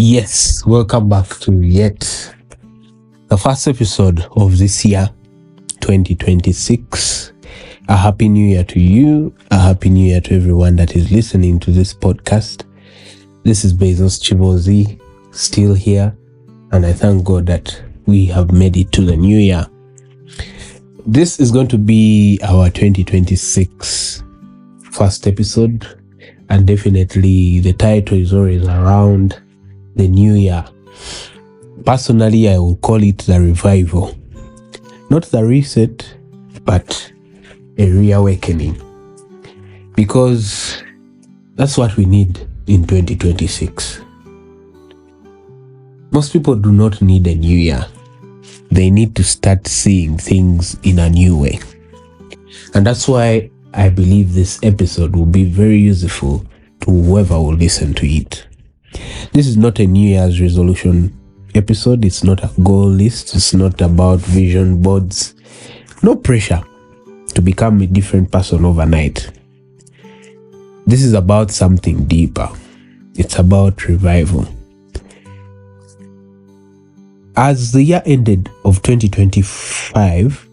Yes, welcome back to yet the first episode of this year, 2026. A happy new year to you. A happy new year to everyone that is listening to this podcast. This is Bezos Chibozi, still here, and I thank God that we have made it to the new year. This is going to be our 2026 first episode, and definitely the title is always around the new year. Personally, I will call it the revival. Not the reset, but a reawakening. Because that's what we need in 2026. Most people do not need a new year. They need to start seeing things in a new way. And that's why I believe this episode will be very useful to whoever will listen to it. This is not a New Year's resolution episode. It's not a goal list. It's not about vision boards. No pressure to become a different person overnight. This is about something deeper. It's about revival. As the year ended of 2025,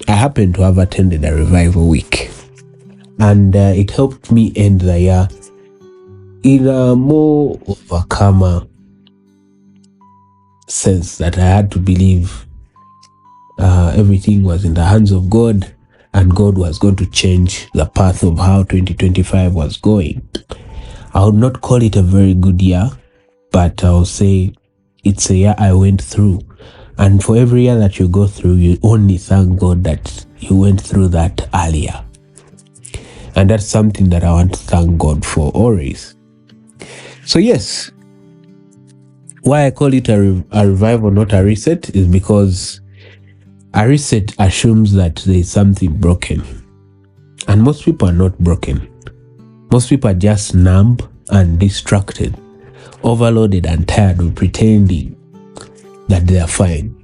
I happened to have attended a revival week. And it helped me end the year in a more of a calmer sense, that I had to believe everything was in the hands of God and God was going to change the path of how 2025 was going. I would not call it a very good year, but I'll say it's a year I went through. And for every year that you go through, you only thank God that you went through that earlier. And that's something that I want to thank God for always. So yes, why I call it a revival, not a reset, is because a reset assumes that there is something broken. And most people are not broken. Most people are just numb and distracted, overloaded and tired of pretending that they are fine.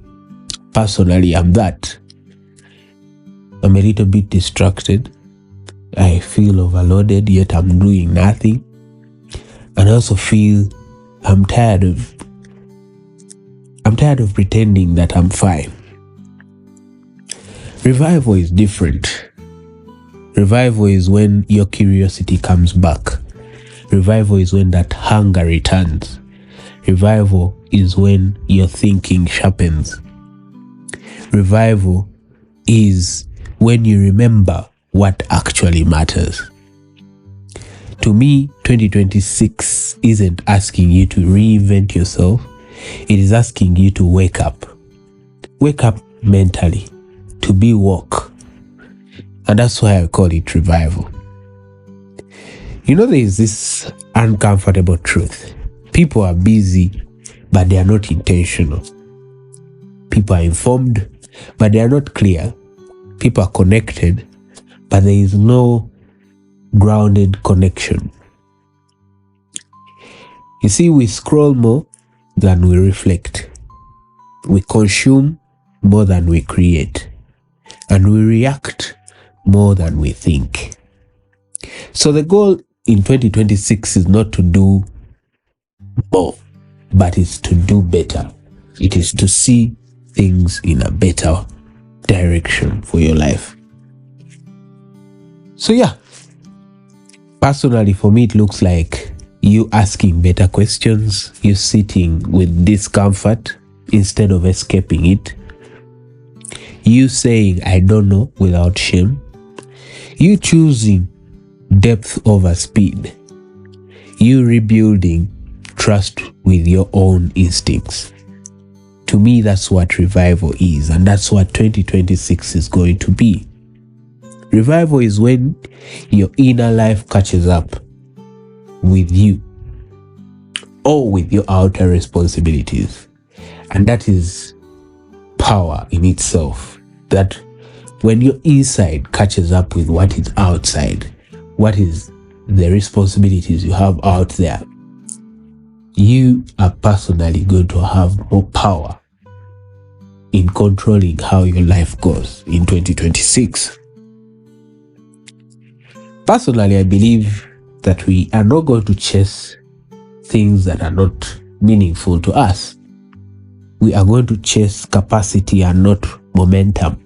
Personally, I'm that. I'm a little bit distracted. I feel overloaded, yet I'm doing nothing. And I also feel I'm tired of pretending that I'm fine. Revival is different. Revival is when your curiosity comes back. Revival is when that hunger returns. Revival is when your thinking sharpens. Revival is when you remember what actually matters. To me, 2026 isn't asking you to reinvent yourself. It is asking you to wake up. Wake up mentally, to be woke. And that's why I call it revival. You know, there is this uncomfortable truth. People are busy, but they are not intentional. People are informed, but they are not clear. People are connected, but there is no grounded connection. You see, we scroll more than we reflect. We consume more than we create. And we react more than we think. So the goal in 2026 is not to do more, but it's to do better. It is to see things in a better direction for your life. So yeah, personally for me, it looks like you asking better questions, you sitting with discomfort instead of escaping it, you saying I don't know without shame, you choosing depth over speed, you rebuilding trust with your own instincts. To me, that's what revival is, and that's what 2026 is going to be. Revival is when your inner life catches up with you or with your outer responsibilities. And that is power in itself. That when your inside catches up with what is outside, what is the responsibilities you have out there, you are personally going to have more power in controlling how your life goes in 2026. Personally, I believe that we are not going to chase things that are not meaningful to us. We are going to chase capacity and not momentum.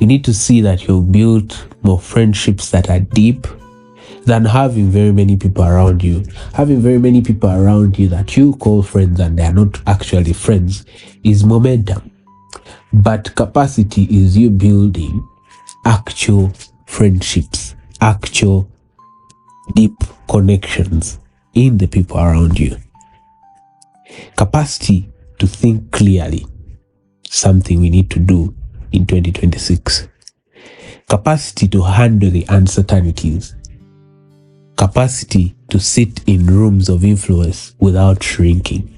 You need to see that you've built more friendships that are deep than having very many people around you. Having very many people around you that you call friends and they are not actually friends is momentum. But capacity is you building actual friendships, actual deep connections in the people around you. Capacity to think clearly, something we need to do in 2026. Capacity to handle the uncertainties. Capacity to sit in rooms of influence without shrinking.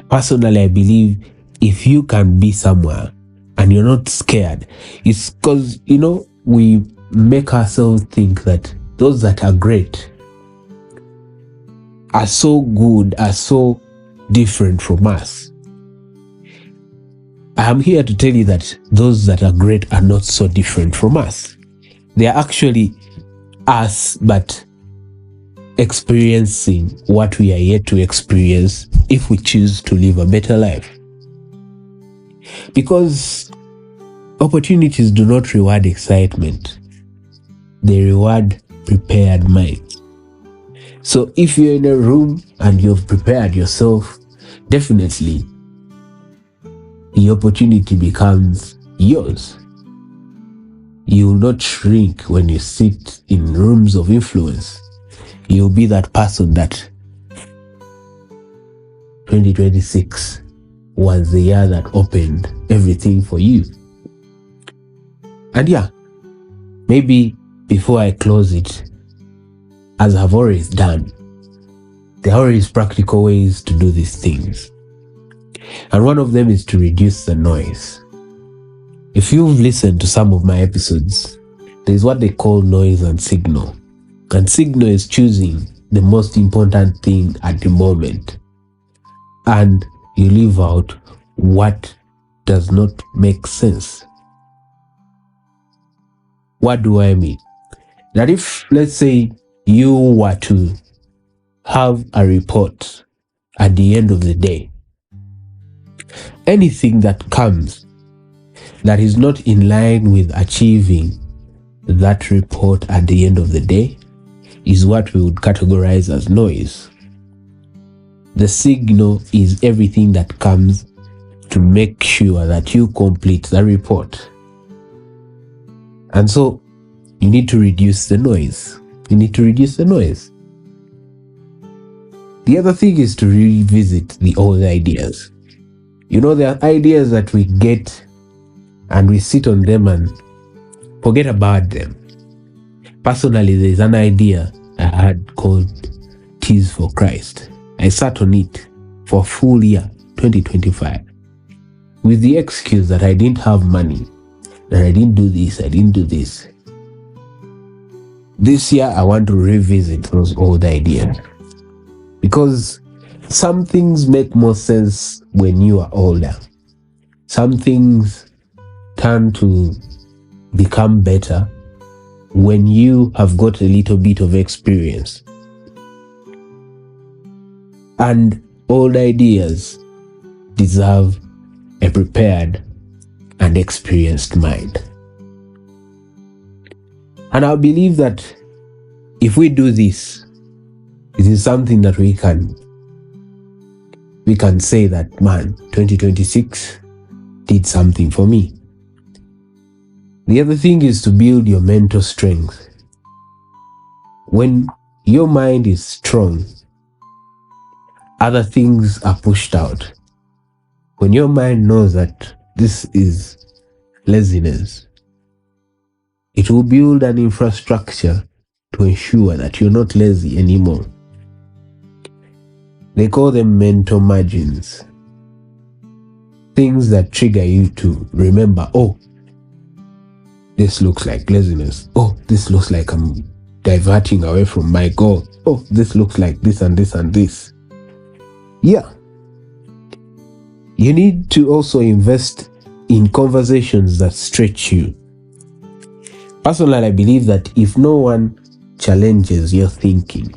Personally, I believe if you can be somewhere and you're not scared, it's because, we make ourselves think that those that are great are so good, are so different from us. I am here to tell you that those that are great are not so different from us. They are actually us, but experiencing what we are yet to experience if we choose to live a better life. Because opportunities do not reward excitement, they reward prepared minds. So if you're in a room and you've prepared yourself, definitely the opportunity becomes yours. You will not shrink when you sit in rooms of influence. You'll be that person that 2026 was the year that opened everything for you. And maybe before I close it, as I've always done, there are always practical ways to do these things. And one of them is to reduce the noise. If you've listened to some of my episodes, there's what they call noise and signal. And signal is choosing the most important thing at the moment. And you leave out what does not make sense. What do I mean? That if, let's say, you were to have a report at the end of the day, anything that comes that is not in line with achieving that report at the end of the day is what we would categorize as noise. The signal is everything that comes to make sure that you complete the report. And so you need to reduce the noise. You need to reduce the noise. The other thing is to revisit the old ideas. There are ideas that we get and we sit on them and forget about them. Personally, there's an idea I had called Teas for Christ. I sat on it for a full year, 2025, with the excuse that I didn't have money, that I didn't do this, I didn't do this. This year, I want to revisit those old ideas because some things make more sense when you are older. Some things turn to become better when you have got a little bit of experience. And old ideas deserve a prepared and experienced mind. And I believe that if we do this, it is something that we can say that, 2026 did something for me. The other thing is to build your mental strength. When your mind is strong, other things are pushed out. When your mind knows that this is laziness, it will build an infrastructure to ensure that you're not lazy anymore. They call them mental margins. Things that trigger you to remember, this looks like laziness. This looks like I'm diverting away from my goal. This looks like this and this and this. You need to also invest in conversations that stretch you. Personally, I believe that if no one challenges your thinking,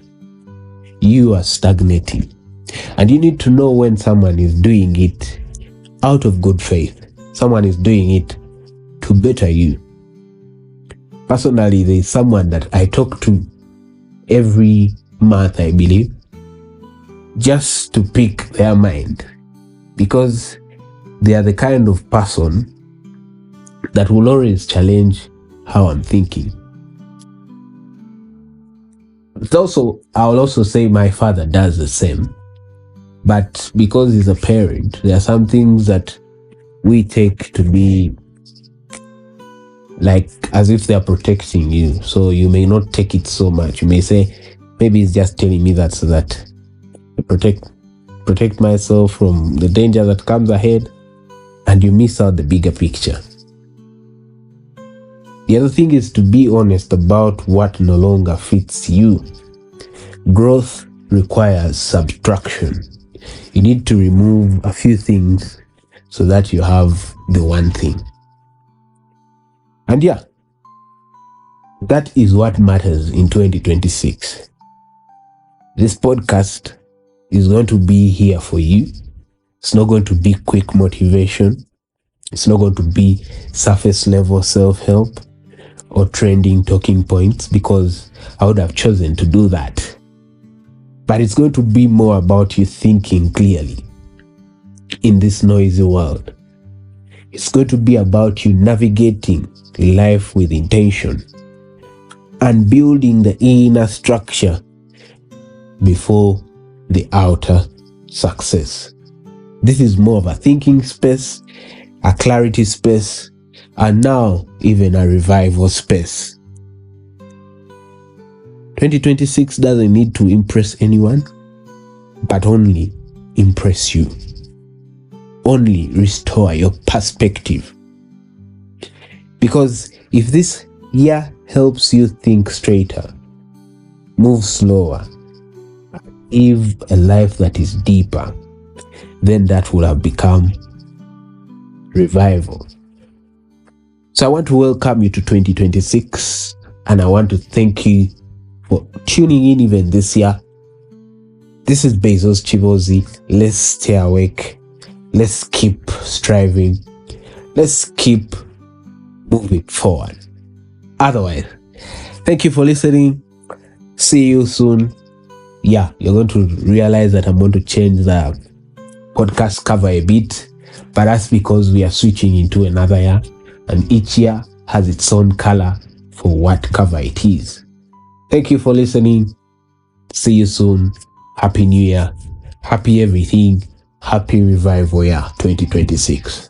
you are stagnating. And you need to know when someone is doing it out of good faith. Someone is doing it to better you. Personally, there's someone that I talk to every month, I believe, just to pick their mind, because they are the kind of person that will always challenge how I'm thinking. But also, I will also say my father does the same. But because he's a parent, there are some things that we take to be like as if they are protecting you. So you may not take it so much. You may say, maybe he's just telling me that so that I protect myself from the danger that comes ahead, and you miss out the bigger picture. The other thing is to be honest about what no longer fits you. Growth requires subtraction. You need to remove a few things so that you have the one thing. And yeah, that is what matters in 2026. This podcast is going to be here for you. It's not going to be quick motivation. It's not going to be surface level self-help or trending talking points, because I would have chosen to do that. But it's going to be more about you thinking clearly in this noisy world. It's going to be about you navigating life with intention and building the inner structure before the outer success. This is more of a thinking space, a clarity space, and now even a revival space. 2026 doesn't need to impress anyone, but only impress you. Only restore your perspective. Because if this year helps you think straighter, move slower, live a life that is deeper, then that will have become revival. So I want to welcome you to 2026, and I want to thank you for tuning in even this year. This is Bezos Chivozi. Let's stay awake. Let's keep striving. Let's keep moving forward. Otherwise, thank you for listening. See you soon. Yeah, you're going to realize that I'm going to change the podcast cover a bit, but that's because we are switching into another year, and each year has its own color for what cover it is. Thank you for listening. See you soon. Happy New Year. Happy everything. Happy Revival Year 2026.